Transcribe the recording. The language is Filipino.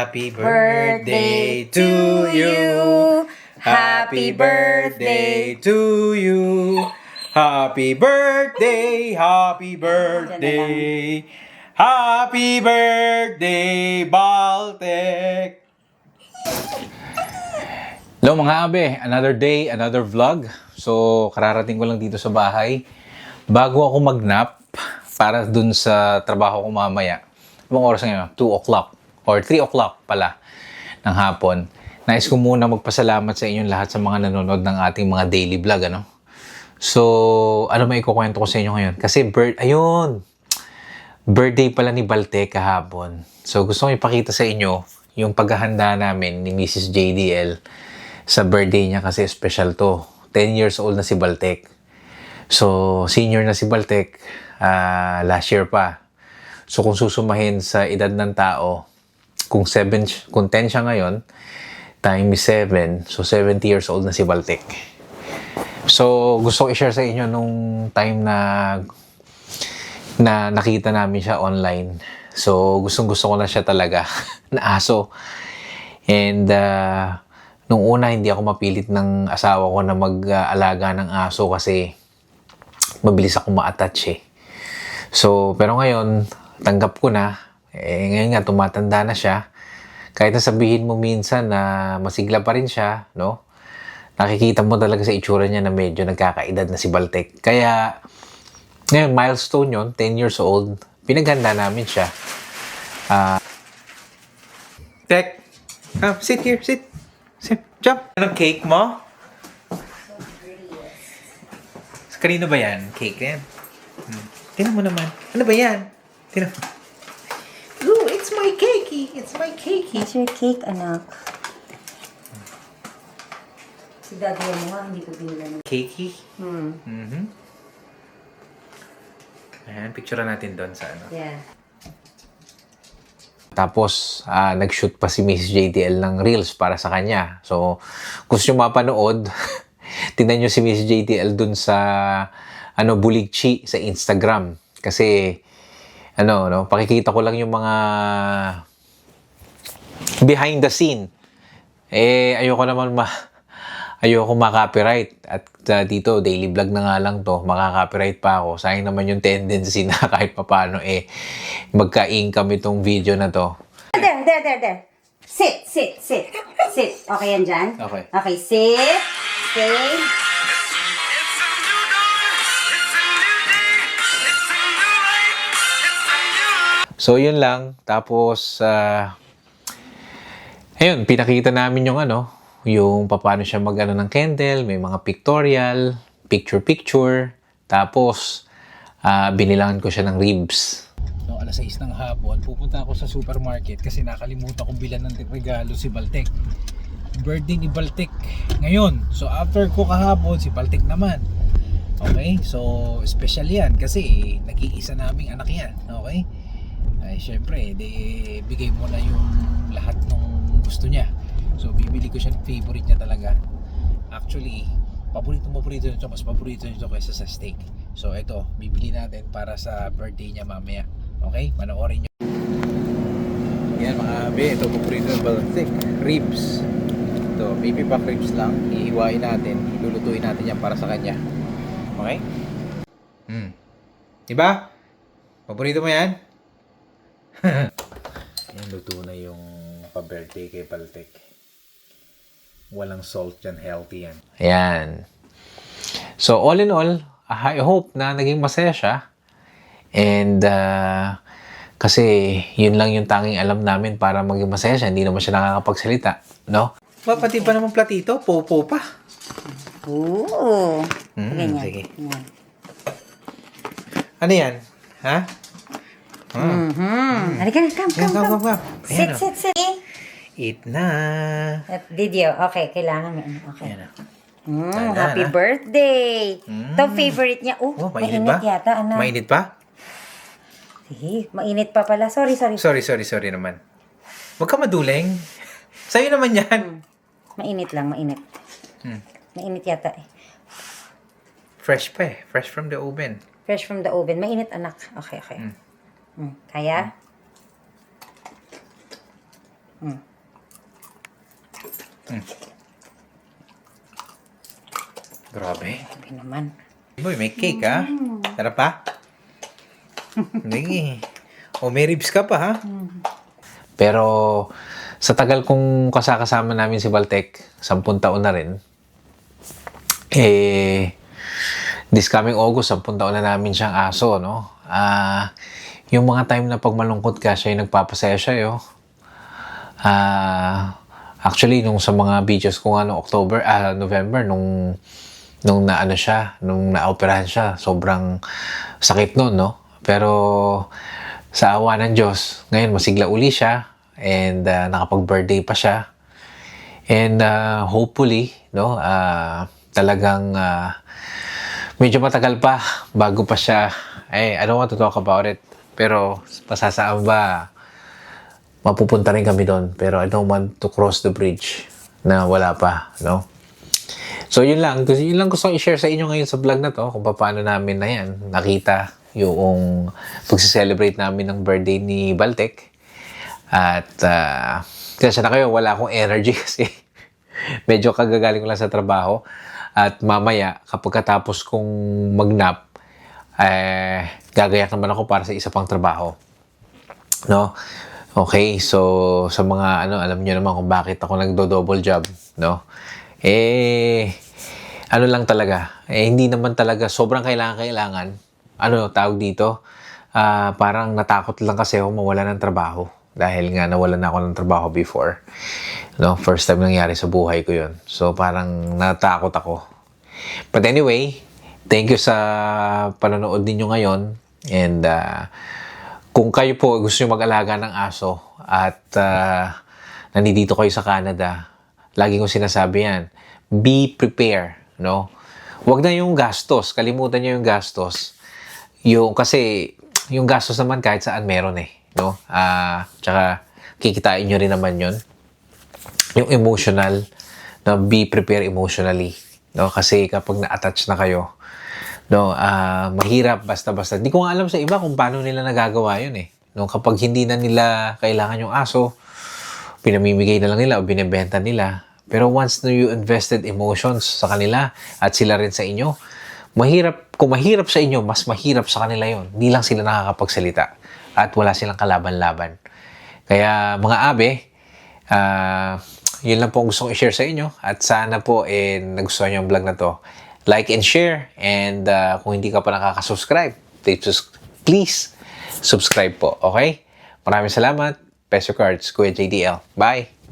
Happy birthday to you. Happy birthday to you. Happy birthday, happy birthday. Happy birthday, Baltic. Hello mga abe, another day, another vlog. So, kararating ko lang dito sa bahay. Bago ako mag-nap, para dun sa trabaho ko mamaya. Ibang oras ngayon? 2 o'clock or 3 o'clock pala ng hapon. Nais ko muna magpasalamat sa inyong lahat sa mga nanonood ng ating mga daily vlog, ano? So, ano may ikukwento ko sa inyo ngayon? Kasi birthday pala ni Baltic kahapon. So, gusto kong ipakita sa inyo yung paghahanda namin ni Mrs. JDL sa birthday niya kasi special to. 10 years old na si Baltic. So, senior na si Baltic last year pa. So, kung susumahin sa edad ng tao, kung 10 siya ngayon, times 7, so 70 years old na si Baltic. So, gusto ko i-share sa inyo nung time na nakita namin siya online. So, gustong-gusto ko na siya talaga na aso. And, nung una, hindi ako mapilit ng asawa ko na mag-alaga ng aso kasi mabilis ako ma-attach eh. So, pero ngayon, tanggap ko na. Ngayon nga, tumatanda na siya. Kahit na sabihin mo minsan na masigla pa rin siya, no? Nakikita mo talaga sa itsura niya na medyo nagkakaedad na si Baltic. Kaya, ngayon, milestone yun, 10 years old. Pinaghanda namin siya. Tek, come, sit here, sit. Jump. Anong cake mo? Kanino ba yan? Cake yan? Tingnan mo naman. Ano ba yan? Tingnan mo. Ooh, it's my cakey. It's my cakey. It's your cake, anak. Si daddy mo nga, hindi ko binila. Cakey? Mm. Ayan, picturean natin doon sa ano. Yeah. Tapos, nag-shoot pa si Miss JTL ng Reels para sa kanya. So, kung gusto nyo mapanood, tingnan nyo si Miss JTL dun sa Buligchi sa Instagram. Kasi, pakikita ko lang yung mga behind the scene. Ayoko maka-copyright. At dito, daily vlog na nga lang to, maka-copyright pa ako. Sayang naman yung tendency na kahit papano magka-income itong video na to. There. Sit. Okay yan dyan? Okay. Okay, sit. Stay. So, yun lang. Tapos, ayun, pinakita namin yung paano siya ng candle, may mga pictorial, picture. Tapos, binilangan ko siya ng ribs. No, alas 6 ng hapon, pupunta ako sa supermarket kasi nakalimutan kong bilan ng regalo si Baltic. Birthday ni Baltic ngayon. So, after ko kahapon, si Baltic naman. Okay? So, special yan kasi nag-iisa naming anak yan. Okay? Ay, syempre, bigay mo na yung lahat ng gusto niya. So, bibili ko siya ng favorite niya talaga. Actually, paborito nito, mas paborito nito kaysa sa steak. So, ito, bibili natin para sa birthday niya mamaya. Okay? Panoorin niyo. Yan mga abe, ito paborito ng Baltic. Ribs. Ito, baby back ribs lang. Ihiwain natin. Lulutuin natin yan para sa kanya. Okay? Diba? Paborito mo yan? Yan, luto na yung pa-birthday kay Baltic. Walang salt yan, healthy yan. Ayan. So, all in all, I hope na naging masaya siya. And, kasi yun lang yung tanging alam namin para maging masaya siya. Hindi naman siya nakakapagsalita. No? Pati pa naman platito, popo pa. Ooh. Ganyan. Sige. Ganyan. Ano yan? Ha? Halika na, come. Ayan, Sit. Eat na. At video. Okay, kailangan may okay. Ayan na. Happy birthday! Ito favorite niya. Oh, mainit ba? Yata, anak. Mainit pa? Sige, mainit pa pala. Sorry. Sorry naman. Huwag ka maduling. Sa'yo naman yan. Mainit. Mainit yata eh. Fresh pa eh. Fresh from the oven. Fresh from the oven. Mainit, anak. Okay. Kaya? Grabe. Sabi naman. Boy, may cake ha? Sarap pa? Hindi. O, may ribs ka pa ha? Pero, sa tagal kong kasama namin si Baltec, 10 taon na rin, this coming August, 10 taon na namin siyang aso, no? Yung mga time na pag malungkot ka, siya yung nagpapasaya sa'yo. Actually, nung sa mga videos ko nga November, nung naano siya, nung naoperahan siya, sobrang sakit nun, no? Pero sa awa ng Diyos, ngayon masigla uli siya and nakapag-birthday pa siya. And hopefully, no, talagang medyo matagal pa bago pa siya, I don't want to talk about it. Pero pasasaan ba, mapupunta rin kami doon. Pero I don't want to cross the bridge na wala pa, no? So, yun lang gusto kong i-share sa inyo ngayon sa vlog na to, kung paano namin na yan nakita yung pag-celebrate namin ng birthday ni Baltec. At, kasi na kayo, wala akong energy kasi medyo kagagaling ko lang sa trabaho. At mamaya, kapag katapos kong mag-nap, gagayak naman ako para sa isa pang trabaho. No? Okay, so sa mga alam niyo naman kung bakit ako nagdo-double job, no? Ano lang talaga, hindi naman talaga sobrang kailangan. Tawag dito, parang natakot lang kasi ako mawala ng trabaho. Dahil nga nawalan na ako ng trabaho before. No, first time nangyari sa buhay ko yun. So parang natakot ako. But anyway, thank you sa panonood ninyo ngayon. And kung kayo po gusto nyo mag-alaga ng aso at nandito kayo sa Canada, lagi kong sinasabi yan, be prepared, no? Huwag na yung gastos, kalimutan nyo yung gastos. Kasi yung gastos naman kahit saan meron no? Tsaka kikitain nyo rin naman yun. Yung emotional, no? Be prepared emotionally, no? Kasi kapag na-attach na kayo, no, mahirap basta-basta. Hindi ko nga alam sa iba kung paano nila nagagawa yun No, kapag hindi na nila kailangan yung aso, pinamimigay na lang nila o binebenta nila. Pero once na you invested emotions sa kanila at sila rin sa inyo, kung mahirap sa inyo, mas mahirap sa kanila yun. Hindi lang sila nakakapagsalita at wala silang kalaban-laban. Kaya mga abe, yun lang po ang gusto kong i-share sa inyo at sana po nagustuhan nyo ang vlog na to. Like and share, and kung hindi ka pa nakaka-subscribe, please subscribe po, okay? Maraming salamat. Peso Cards, Kuya JDL. Bye!